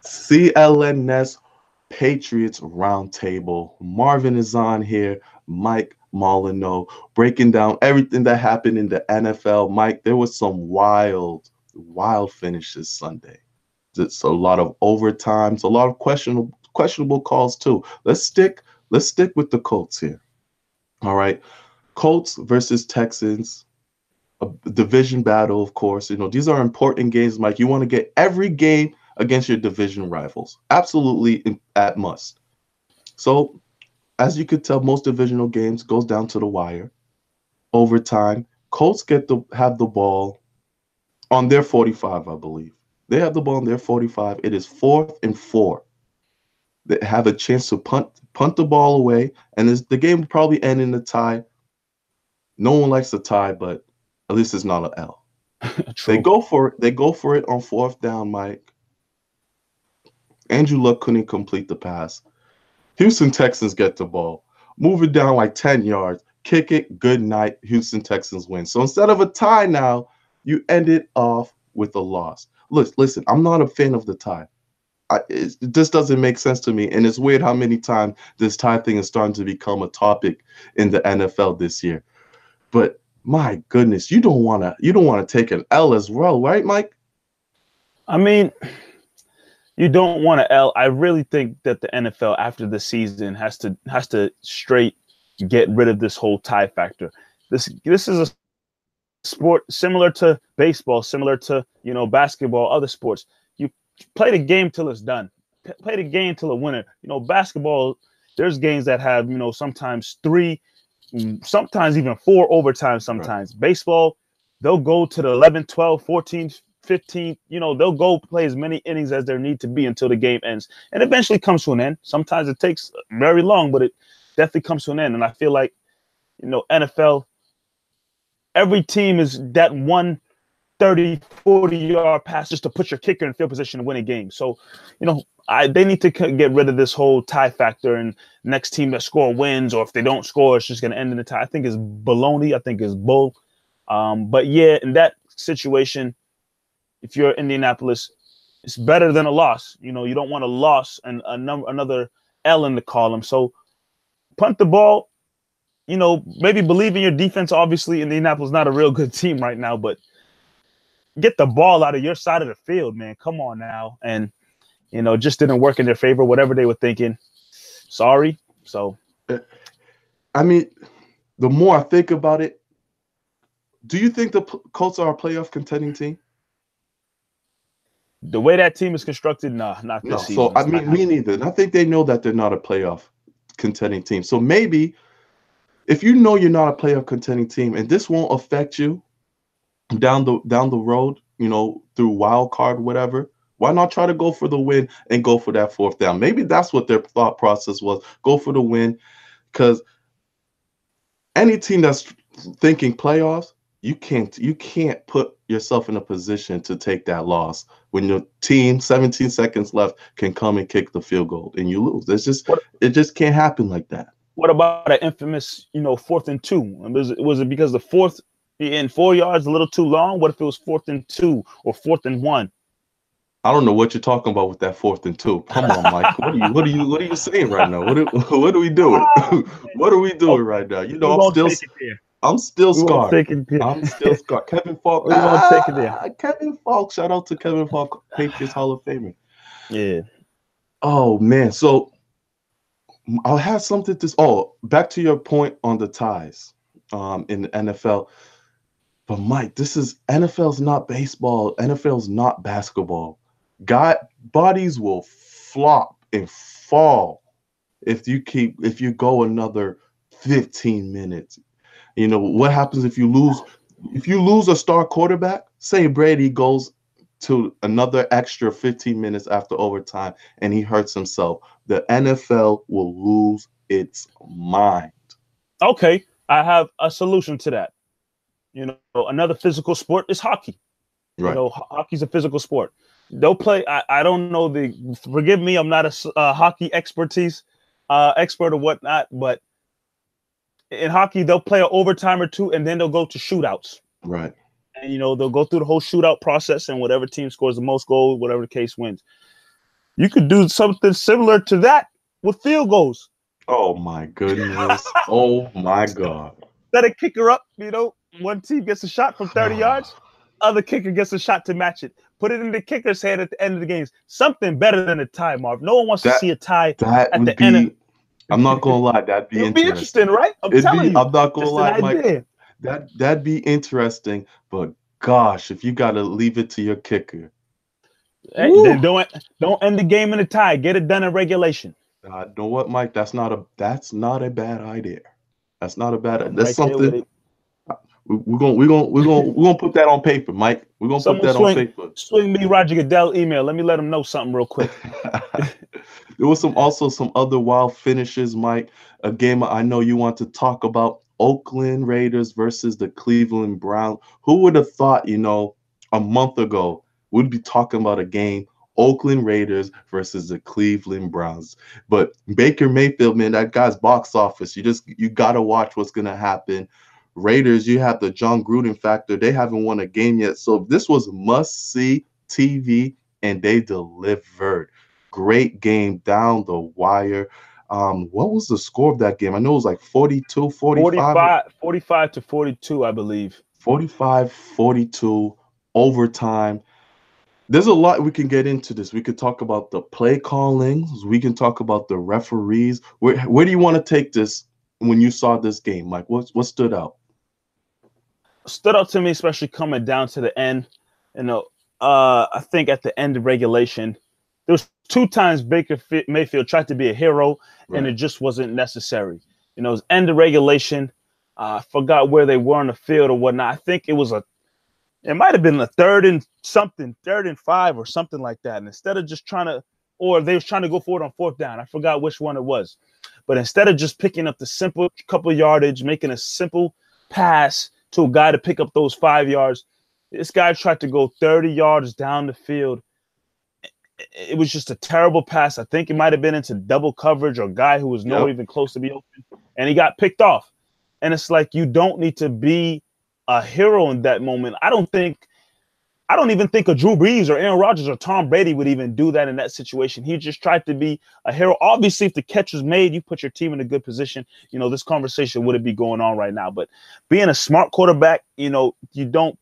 CLNS Patriots Roundtable. Marvin is on here. Mike Molyneaux breaking down everything that happened in the NFL. Mike, there was some wild finishes Sunday. It's a lot of overtimes, a lot of questionable calls too. Let's stick with the Colts here. All right, Colts versus Texans. A division battle, of course. These are important games, Mike. You want to get every game against your division rivals. Absolutely at must. So, as you could tell, most divisional games goes down to the wire. Overtime. Colts have the ball on their 45, I believe. They have the ball on their 45. It is 4th and 4. They have a chance to punt the ball away, and the game will probably end in a tie. No one likes a tie, but at least it's not an L. They go for it. They go for it on 4th down, Mike. Andrew Luck couldn't complete the pass. Houston Texans get the ball. Move it down like 10 yards. Kick it. Good night. Houston Texans win. So instead of a tie now, you end it off with a loss. Listen, I'm not a fan of the tie. This doesn't make sense to me. And it's weird how many times this tie thing is starting to become a topic in the NFL this year. But my goodness, you don't want to take an L as well, right, Mike? I mean, you don't want to L. I really think that the NFL after the season has to straight get rid of this whole tie factor. This is a sport similar to baseball, similar to basketball, other sports. You play the game till it's done. Play the game till a winner. Basketball, there's games that have sometimes 3. Sometimes even 4 overtime sometimes. Right. Baseball, they'll go to the 11, 12, 14, 15. They'll go play as many innings as there need to be until the game ends. And eventually comes to an end. Sometimes it takes very long, but it definitely comes to an end. And I feel like, NFL, every team is that 30, 40-yard pass just to put your kicker in field position to win a game. So, they need to get rid of this whole tie factor, and next team that score wins, or if they don't score, it's just going to end in a tie. I think it's baloney. I think it's bull. But yeah, in that situation, if you're Indianapolis, it's better than a loss. You don't want a loss and another L in the column. So punt the ball. Maybe believe in your defense. Obviously, Indianapolis is not a real good team right now, but get the ball out of your side of the field, man. Come on now. And just didn't work in their favor, whatever they were thinking. Sorry. So, I mean, the more I think about it, do you think the Colts are a playoff contending team? The way that team is constructed, not this season. So, I mean, me neither. And I think they know that they're not a playoff contending team. So maybe if you're not a playoff contending team, and this won't affect you down the road, through wild card, whatever, why not try to go for the win and go for that 4th down? Maybe that's what their thought process was. Go for the win, because any team that's thinking playoffs, you can't put yourself in a position to take that loss when your team, 17 seconds left, can come and kick the field goal and you lose. It just can't happen like that. What about an infamous, 4th and 2? Was it because the 4th in 4 yards a little too long? What if it was 4th and 2 or 4th and 1? I don't know what you're talking about with that 4th and 2. Come on, Mike. What are you saying right now? What are we doing? What are we doing right now? I'm still scarred. I'm still scarred. Kevin Falk. We won't take it there. Kevin Falk. Shout out to Kevin Falk, Patriots Hall of Famer. Yeah. Oh man. So I'll have something to. Oh, back to your point on the ties, in the NFL. But Mike, NFL's not baseball. NFL's not basketball. Bodies will flop and fall if you go another 15 minutes. What happens if you lose? If you lose a star quarterback, say Brady goes to another extra 15 minutes after overtime and he hurts himself, the NFL will lose its mind. Okay, I have a solution to that. Another physical sport is hockey. Right. Hockey's a physical sport. They'll play. I don't know forgive me, I'm not a hockey expert or whatnot, but in hockey, they'll play an overtime or two, and then they'll go to shootouts. Right. And, they'll go through the whole shootout process, and whatever team scores the most goals, whatever the case wins. You could do something similar to that with field goals. Oh my goodness. Oh my God. Let a kicker up, one team gets a shot from 30 yards, other kicker gets a shot to match it. Put it in the kicker's head at the end of the games. Something better than a tie, Marv. No one wants to That see a tie that at would the end of be, I'm not gonna lie, that'd it be would be interesting, interesting. right? I'm It'd telling be, you. I'm not gonna Just an lie, Mike, idea. that'd be interesting, but gosh, if you gotta leave it to your kicker. Hey, Woo! then don't end the game in a tie. Get it done in regulation. Know what, Mike? That's not a bad idea. That's not a bad. I'm That's right there with something it. we're gonna put that on paper, Mike. We're gonna put Someone that on swing paper. swing me Roger Goodell email. Let me let him know something real quick. There was some other wild finishes, Mike. A game I know you want to talk about: Oakland Raiders versus the Cleveland Browns. Who would have thought, a month ago we'd be talking about a game, Oakland Raiders versus the Cleveland Browns? But Baker Mayfield, man, that guy's box office. You gotta watch what's gonna happen. Raiders, you have the Jon Gruden factor. They haven't won a game yet, so this was must-see TV, and they delivered. Great game down the wire. What was the score of that game? I know it was like 42, 45, 45 to 42, I believe. 45, 42, overtime. There's a lot we can get into this. We could talk about the play callings. We can talk about the referees. Where do you want to take this when you saw this game, Mike? What stood out? Stood out to me, especially coming down to the end. I think at the end of regulation, there was 2 times Baker Mayfield tried to be a hero, and it Right. just wasn't necessary. It was end of regulation. I forgot where they were on the field or whatnot. I think it might have been a 3rd and 5 or something like that. And instead of just or they was trying to go for it on 4th down. I forgot which one it was. But instead of just picking up the simple couple yardage, making a simple pass to a guy to pick up those 5 yards, this guy tried to go 30 yards down the field. It was just a terrible pass. I think it might have been into double coverage or a guy who was nowhere Yep. even close to be open, and he got picked off. And it's like, you don't need to be a hero in that moment. I don't even think a Drew Brees or Aaron Rodgers or Tom Brady would even do that in that situation. He just tried to be a hero. Obviously, if the catch was made, you put your team in a good position. This conversation wouldn't be going on right now. But being a smart quarterback, you don't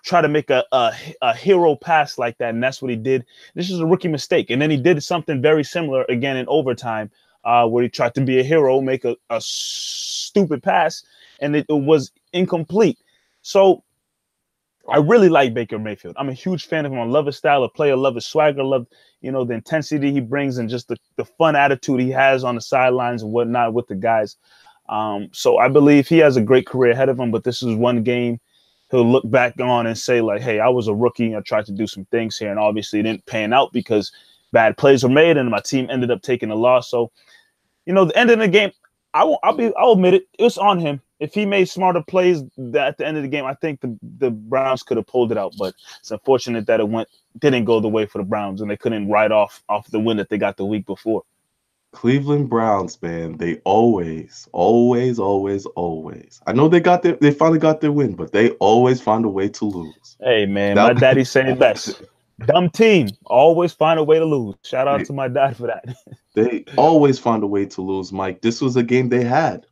try to make a hero pass like that, and that's what he did. This is a rookie mistake. And then he did something very similar again in overtime, where he tried to be a hero, make a stupid pass, and it was incomplete. So I really like Baker Mayfield. I'm a huge fan of him. I love his style of play. I love his swagger. I love, the intensity he brings and just the fun attitude he has on the sidelines and whatnot with the guys. So I believe he has a great career ahead of him, but this is one game he'll look back on and say, like, hey, I was a rookie. I tried to do some things here, and obviously it didn't pan out because bad plays were made and my team ended up taking a loss. So, the end of the game, I'll admit it. It was on him. If he made smarter plays at the end of the game, I think the Browns could have pulled it out. But it's unfortunate that it didn't go the way for the Browns, and they couldn't ride off the win that they got the week before. Cleveland Browns, man, they always, always, always, always. I know they finally got their win, but they always find a way to lose. Hey, man, my That daddy said it best. Dumb team, always find a way to lose. Shout out they, to my dad for that. they always find a way to lose, Mike. This was a game they had.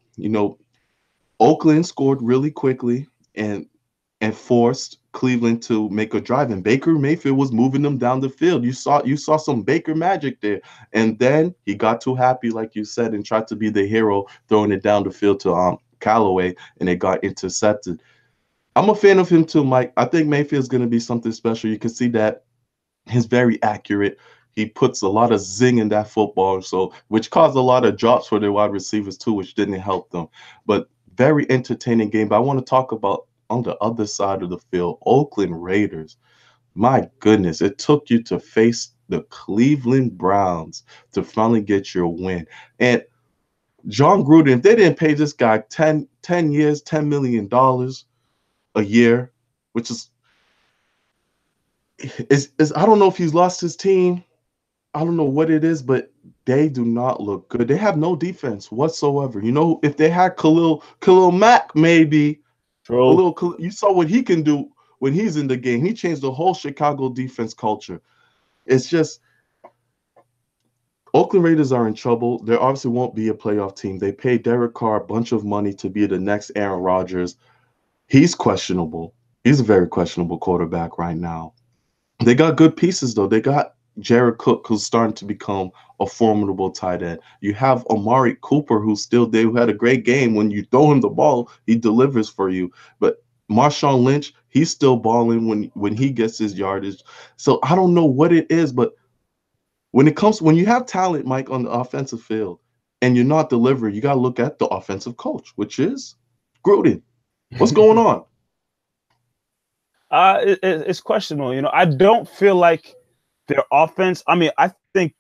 Oakland scored really quickly and forced Cleveland to make a drive. And Baker Mayfield was moving them down the field. You saw some Baker magic there. And then he got too happy, like you said, and tried to be the hero, throwing it down the field to Callaway, and it got intercepted. I'm a fan of him too, Mike. I think Mayfield's going to be something special. You can see that he's very accurate. He puts a lot of zing in that football, so which caused a lot of drops for their wide receivers too, which didn't help them. But very entertaining game. But I want to talk about on the other side of the field, Oakland Raiders. My goodness, it took you to face the Cleveland Browns to finally get your win. And Jon Gruden, if they didn't pay this guy 10 years, $10 million a year, which is I don't know if he's lost his team. I don't know what it is, but they do not look good. They have no defense whatsoever. If they had Khalil Mack, maybe True. you saw what he can do when he's in the game. He changed the whole Chicago defense culture. It's just Oakland Raiders are in trouble. There obviously won't be a playoff team. They paid Derek Carr a bunch of money to be the next Aaron Rodgers. He's questionable. He's a very questionable quarterback right now. They got good pieces though. They got Jared Cook, who's starting to become a formidable tight end. You have Amari Cooper, who's still there, who had a great game. When you throw him the ball, he delivers for you. But Marshawn Lynch, he's still balling when he gets his yardage. So I don't know what it is, but when you have talent, Mike, on the offensive field, and you're not delivering, you got to look at the offensive coach, which is Gruden. What's going on? It's questionable. I don't feel like their offense. I mean, I think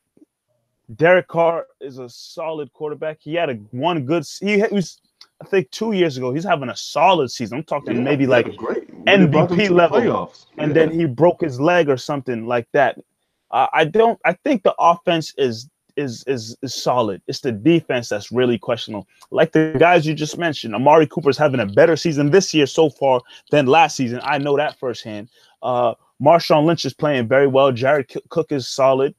Derek Carr is a solid quarterback. He had one good. He was, I think, 2 years ago. He's having a solid season. I'm talking maybe like MVP level, and then he broke his leg or something like that. I think the offense is solid. It's the defense that's really questionable. Like the guys you just mentioned, Amari Cooper's having a better season this year so far than last season. I know that firsthand. Marshawn Lynch is playing very well. Jared Cook is solid.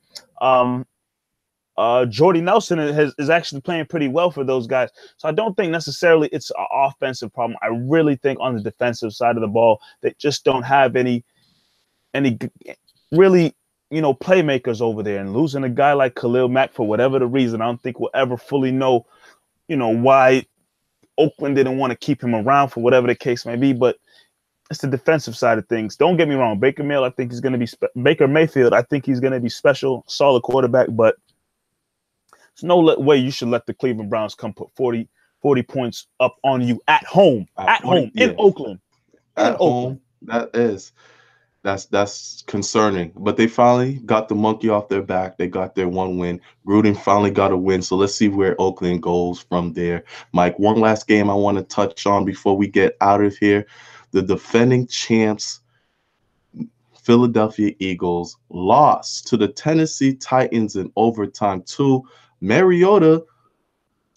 Jordy Nelson is actually playing pretty well for those guys. So I don't think necessarily it's an offensive problem. I really think on the defensive side of the ball, they just don't have any really, playmakers over there. And losing a guy like Khalil Mack for whatever the reason, I don't think we'll ever fully know, why Oakland didn't want to keep him around for whatever the case may be. But it's the defensive side of things. Don't get me wrong. Baker Mayfield, I think he's going to be special, solid quarterback, but there's no way you should let the Cleveland Browns come put 40 points up on you at home, in Oakland. At home, that's concerning. But they finally got the monkey off their back. They got their one win. Gruden finally got a win. So let's see where Oakland goes from there. Mike, one last game I want to touch on before we get out of here. The defending champs, Philadelphia Eagles, lost to the Tennessee Titans in overtime. Mariota,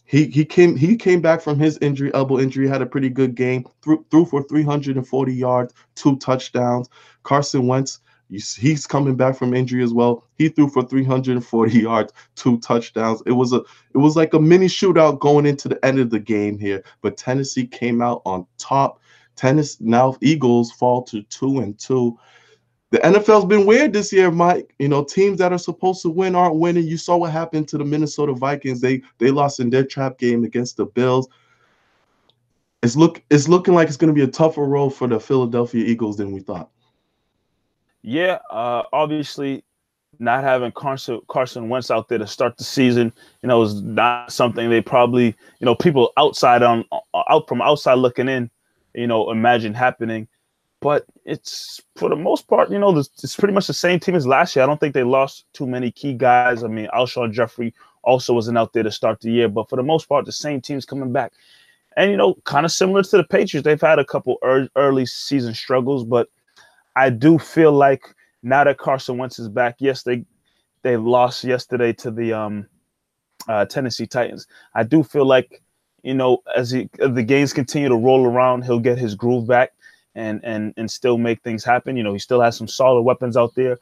he came back from his elbow injury, had a pretty good game, threw for 340 yards, 2 touchdowns. Carson Wentz, he's coming back from injury as well. He threw for 340 yards, 2 touchdowns. It was like a mini shootout going into the end of the game here, but Tennessee came out on top. Now Eagles fall to 2-2. The NFL's been weird this year, Mike. Teams that are supposed to win aren't winning. You saw what happened to the Minnesota Vikings. They lost in their trap game against the Bills. It's looking like it's going to be a tougher road for the Philadelphia Eagles than we thought. Yeah, obviously, not having Carson Wentz out there to start the season, is not something they probably, people out from outside looking in, imagine happening. But it's, for the most part, it's pretty much the same team as last year. I don't think they lost too many key guys. I mean, Alshon Jeffrey also wasn't out there to start the year. But for the most part, the same team's coming back. And, kind of similar to the Patriots, they've had a couple early season struggles. But I do feel like now that Carson Wentz is back, yes, they lost yesterday to the Tennessee Titans. I do feel like, as the games continue to roll around, he'll get his groove back. And still make things happen. He still has some solid weapons out there.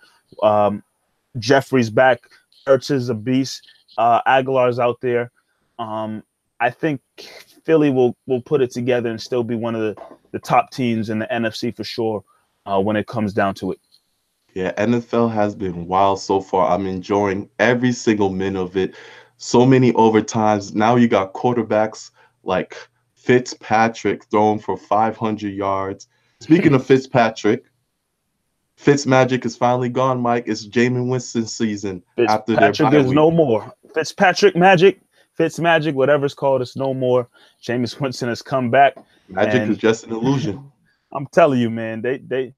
Jeffrey's back. Ertz is a beast. Aguilar's out there. I think Philly will put it together and still be one of the top teams in the NFC for sure when it comes down to it. Yeah, NFL has been wild so far. I'm enjoying every single minute of it. So many overtimes. Now you got quarterbacks like Fitzpatrick throwing for 500 yards. Speaking of Fitzpatrick, Fitzmagic is finally gone, Mike. It's Jameis Winston's season after their bye week. Fitzpatrick is no more. Fitzpatrick magic, Fitzmagic, whatever it's called, it's no more. Jameis Winston has come back. Magic is just an illusion. I'm telling you, man, that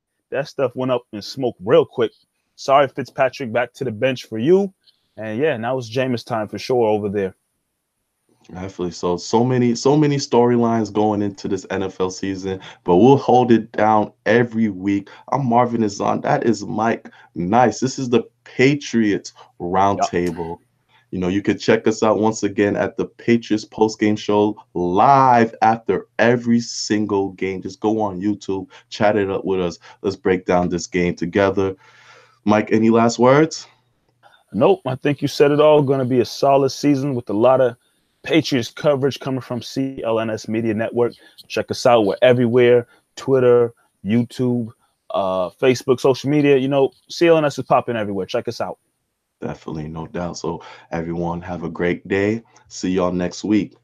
stuff went up in smoke real quick. Sorry, Fitzpatrick, back to the bench for you. And yeah, now it's Jameis time for sure over there. Definitely. So many storylines going into this NFL season, but we'll hold it down every week. I'm Marvin Ezhan. That is Mike Nice. This is the Patriots Roundtable. You could check us out once again at the Patriots postgame show live after every single game. Just go on YouTube, chat it up with us. Let's break down this game together. Mike, any last words? Nope, I think you said it all. Going to be a solid season with a lot of Patriots coverage coming from CLNS Media Network. Check us out. We're everywhere: Twitter, YouTube, Facebook, social media. You know, CLNS is popping everywhere. Check us out. Definitely, no doubt. So everyone have a great day. See y'all next week.